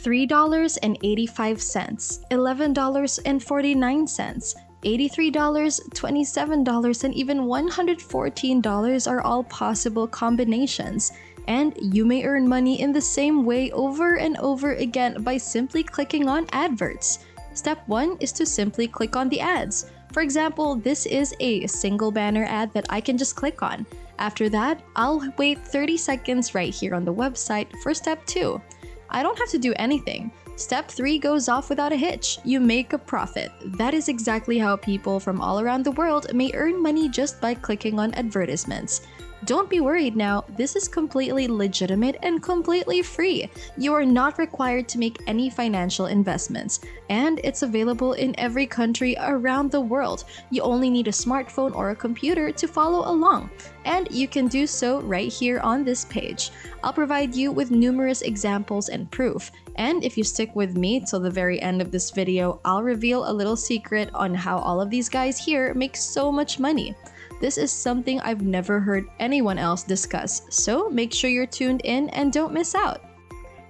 $3.85, $11.49, $83, $27, and even $114 are all possible combinations. And you may earn money in the same way over and over again by simply clicking on adverts. Step 1 is to simply click on the ads. For example, this is a single banner ad that I can just click on. After that, I'll wait 30 seconds right here on the website for step 2. I don't have to do anything. Step 3 goes off without a hitch. You make a profit. That is exactly how people from all around the world may earn money just by clicking on advertisements. Don't be worried now, this is completely legitimate and completely free. You are not required to make any financial investments, and it's available in every country around the world. You only need a smartphone or a computer to follow along, and you can do so right here on this page. I'll provide you with numerous examples and proof, and if you stick with me till the very end of this video, I'll reveal a little secret on how all of these guys here make so much money. This is something I've never heard anyone else discuss, so make sure you're tuned in and don't miss out.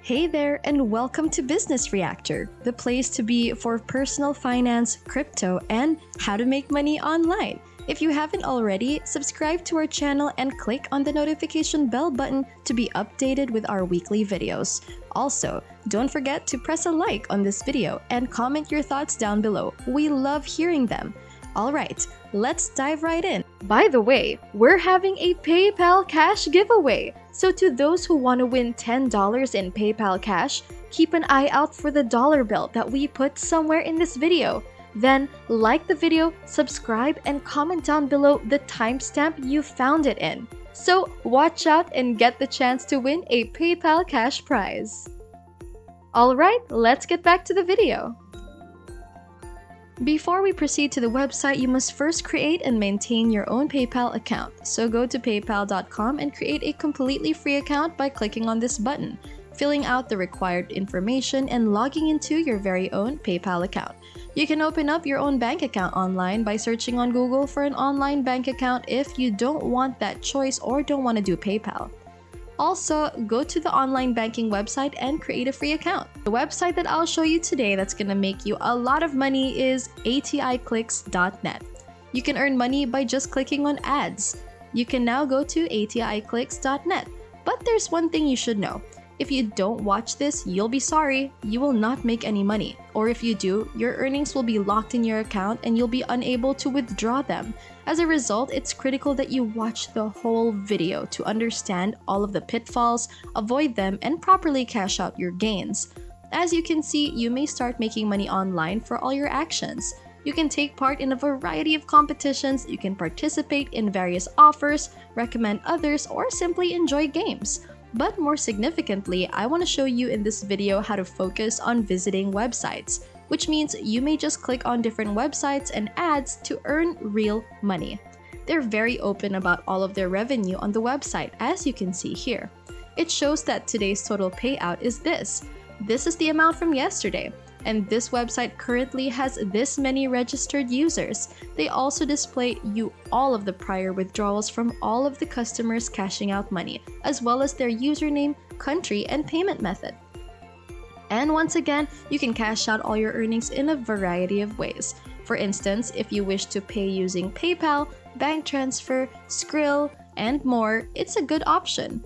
Hey there, and welcome to Business Reactor, the place to be for personal finance, crypto, and how to make money online. If you haven't already, subscribe to our channel and click on the notification bell button to be updated with our weekly videos. Also, don't forget to press a like on this video and comment your thoughts down below. We love hearing them. Alright, let's dive right in. By the way, we're having a PayPal Cash giveaway. So to those who want to win $10 in PayPal Cash, keep an eye out for the dollar bill that we put somewhere in this video. Then like the video, subscribe, and comment down below the timestamp you found it in. So watch out and get the chance to win a PayPal Cash prize. Alright, let's get back to the video. Before we proceed to the website, you must first create and maintain your own PayPal account. So go to paypal.com and create a completely free account by clicking on this button, filling out the required information, and logging into your very own PayPal account. You can open up your own bank account online by searching on Google for an online bank account if you don't want that choice or don't want to do PayPal. Also, go to the online banking website and create a free account. The website that I'll show you today that's gonna make you a lot of money is aticlicks.net. You can earn money by just clicking on ads. You can now go to aticlicks.net. But there's one thing you should know. If you don't watch this, you'll be sorry. You will not make any money. Or if you do, your earnings will be locked in your account and you'll be unable to withdraw them. As a result, it's critical that you watch the whole video to understand all of the pitfalls, avoid them, and properly cash out your gains. As you can see, you may start making money online for all your actions. You can take part in a variety of competitions, you can participate in various offers, recommend others, or simply enjoy games. But more significantly, I want to show you in this video how to focus on visiting websites, which means you may just click on different websites and ads to earn real money. They're very open about all of their revenue on the website, as you can see here. It shows that today's total payout is this. This is the amount from yesterday. And this website currently has this many registered users. They also display you all of the prior withdrawals from all of the customers cashing out money, as well as their username, country, and payment method. And once again, you can cash out all your earnings in a variety of ways. For instance, if you wish to pay using PayPal, bank transfer, Skrill, and more, it's a good option.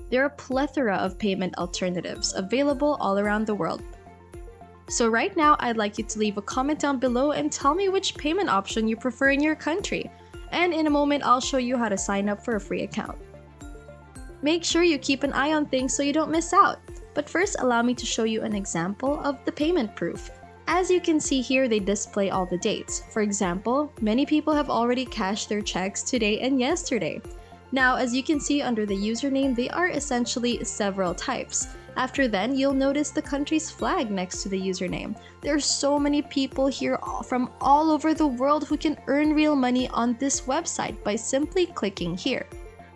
There are a plethora of payment alternatives available all around the world. So right now, I'd like you to leave a comment down below and tell me which payment option you prefer in your country. And in a moment, I'll show you how to sign up for a free account. Make sure you keep an eye on things so you don't miss out. But first, allow me to show you an example of the payment proof. As you can see here, they display all the dates. For example, many people have already cashed their checks today and yesterday. Now, as you can see under the username, they are essentially several types. After then, you'll notice the country's flag next to the username. There are so many people here from all over the world who can earn real money on this website by simply clicking here.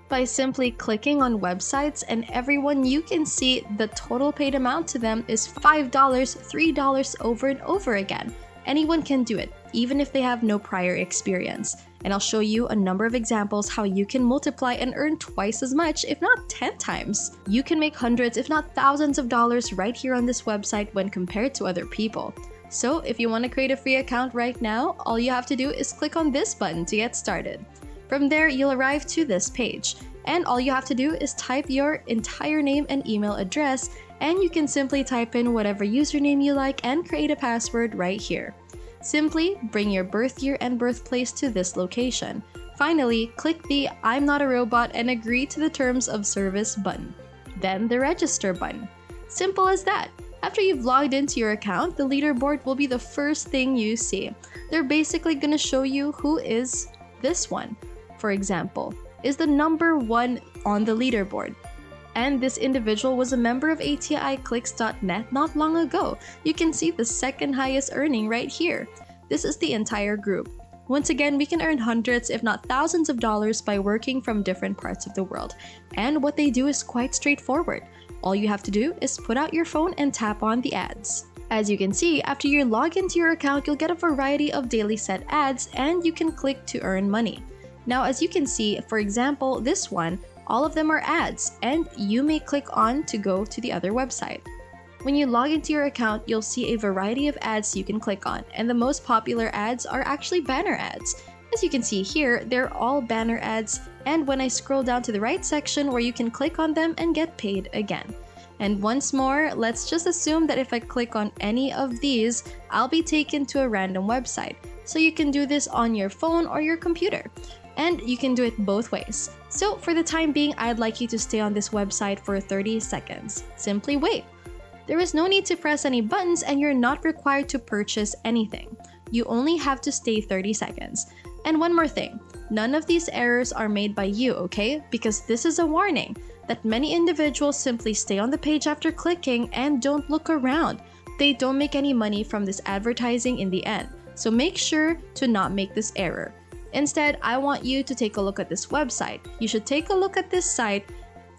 By simply clicking on websites, and everyone you can see the total paid amount to them is $5, $3 over and over again. Anyone can do it, even if they have no prior experience. And I'll show you a number of examples how you can multiply and earn twice as much, if not 10 times. You can make hundreds, if not thousands of dollars right here on this website when compared to other people. So if you want to create a free account right now, all you have to do is click on this button to get started. From there, you'll arrive to this page. And all you have to do is type your entire name and email address, and you can simply type in whatever username you like and create a password right here. Simply bring your birth year and birthplace to this location. Finally, click the I'm not a robot and agree to the terms of service button. Then the register button. Simple as that. After you've logged into your account, the leaderboard will be the first thing you see. They're basically going to show you who is this one, for example, is the number 1 on the leaderboard. And this individual was a member of ATIClicks.net not long ago. You can see the second highest earning right here. This is the entire group. Once again, we can earn hundreds if not thousands of dollars by working from different parts of the world. And what they do is quite straightforward. All you have to do is put out your phone and tap on the ads. As you can see, after you log into your account, you'll get a variety of daily set ads and you can click to earn money. Now, as you can see, for example, this one, all of them are ads, and you may click on to go to the other website. When you log into your account, you'll see a variety of ads you can click on, and the most popular ads are actually banner ads. As you can see here, they're all banner ads, and when I scroll down to the right section where you can click on them and get paid again. And once more, let's just assume that if I click on any of these, I'll be taken to a random website. So you can do this on your phone or your computer. And you can do it both ways. So for the time being, I'd like you to stay on this website for 30 seconds. Simply wait. There is no need to press any buttons and you're not required to purchase anything. You only have to stay 30 seconds. And one more thing, none of these errors are made by you, okay? Because this is a warning that many individuals simply stay on the page after clicking and don't look around. They don't make any money from this advertising in the end. So make sure to not make this error. Instead, I want you to take a look at this website. You should take a look at this site,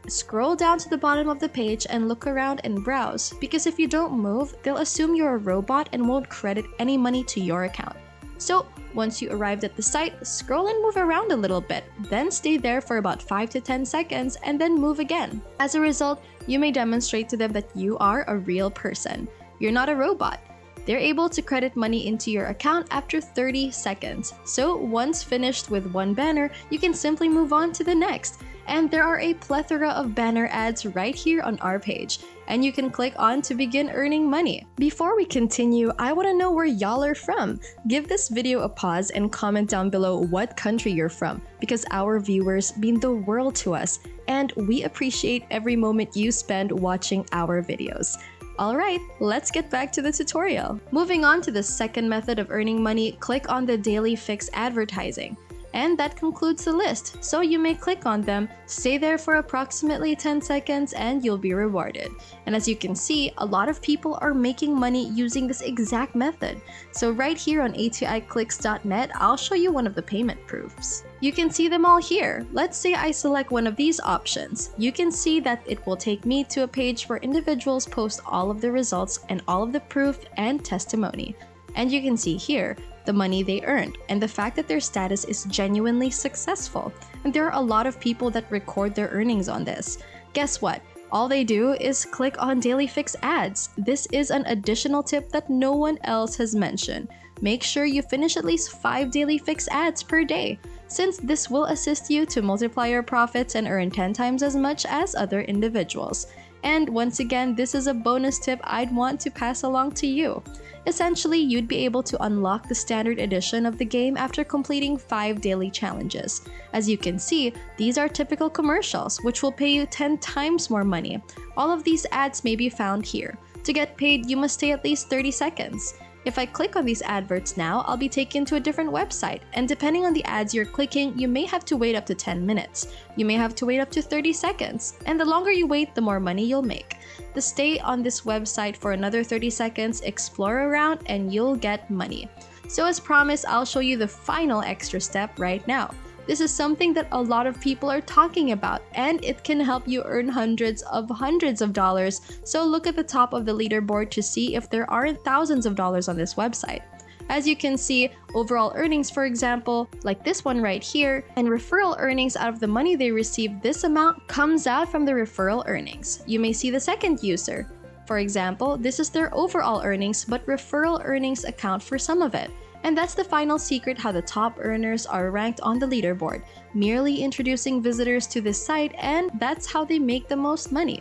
scroll down to the bottom of the page and look around and browse, because if you don't move, they'll assume you're a robot and won't credit any money to your account. So once you arrived at the site, scroll and move around a little bit, then stay there for about 5 to 10 seconds and then move again. As a result, you may demonstrate to them that you are a real person. You're not a robot. They're able to credit money into your account after 30 seconds. So once finished with one banner, you can simply move on to the next. And there are a plethora of banner ads right here on our page, and you can click on to begin earning money. Before we continue, I want to know where y'all are from. Give this video a pause and comment down below what country you're from, because our viewers mean the world to us, and we appreciate every moment you spend watching our videos. Alright, let's get back to the tutorial. Moving on to the second method of earning money, click on the Daily Fix advertising. And that concludes the list, so you may click on them, stay there for approximately 10 seconds, and you'll be rewarded. And as you can see, a lot of people are making money using this exact method. So right here on ATIClicks.net, I'll show you one of the payment proofs. You can see them all here. Let's say I select one of these options. You can see that it will take me to a page where individuals post all of the results and all of the proof and testimony. And you can see here the money they earned and the fact that their status is genuinely successful. And there are a lot of people that record their earnings on this. Guess what? All they do is click on Daily Fix ads. This is an additional tip that no one else has mentioned. Make sure you finish at least 5 Daily Fix ads per day, since this will assist you to multiply your profits and earn 10 times as much as other individuals. And once again, this is a bonus tip I'd want to pass along to you. Essentially, you'd be able to unlock the standard edition of the game after completing 5 daily challenges. As you can see, these are typical commercials, which will pay you 10 times more money. All of these ads may be found here. To get paid, you must stay at least 30 seconds. If I click on these adverts now, I'll be taken to a different website, and depending on the ads you're clicking, you may have to wait up to 10 minutes. You may have to wait up to 30 seconds, and the longer you wait, the more money you'll make. To stay on this website for another 30 seconds, explore around, and you'll get money. So as promised, I'll show you the final extra step right now. This is something that a lot of people are talking about, and it can help you earn hundreds of dollars. So look at the top of the leaderboard to see if there aren't thousands of dollars on this website. As you can see, overall earnings, for example, like this one right here, and referral earnings out of the money they receive, this amount comes out from the referral earnings. You may see the second user. For example, this is their overall earnings, but referral earnings account for some of it. And that's the final secret how the top earners are ranked on the leaderboard, merely introducing visitors to this site, and that's how they make the most money.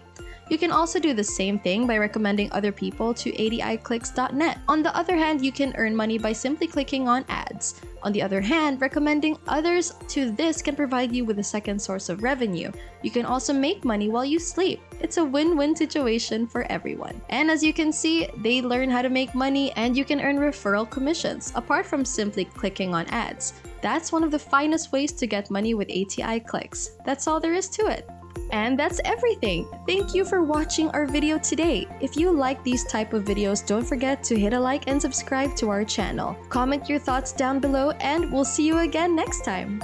You can also do the same thing by recommending other people to adiclicks.net. On the other hand, you can earn money by simply clicking on ads. On the other hand, recommending others to this can provide you with a second source of revenue. You can also make money while you sleep. It's a win-win situation for everyone. And as you can see, they learn how to make money and you can earn referral commissions, apart from simply clicking on ads. That's one of the finest ways to get money with ATI clicks. That's all there is to it. And that's everything. Thank you for watching our video today. If you like these type of videos, don't forget to hit a like and subscribe to our channel. Comment your thoughts down below and we'll see you again next time.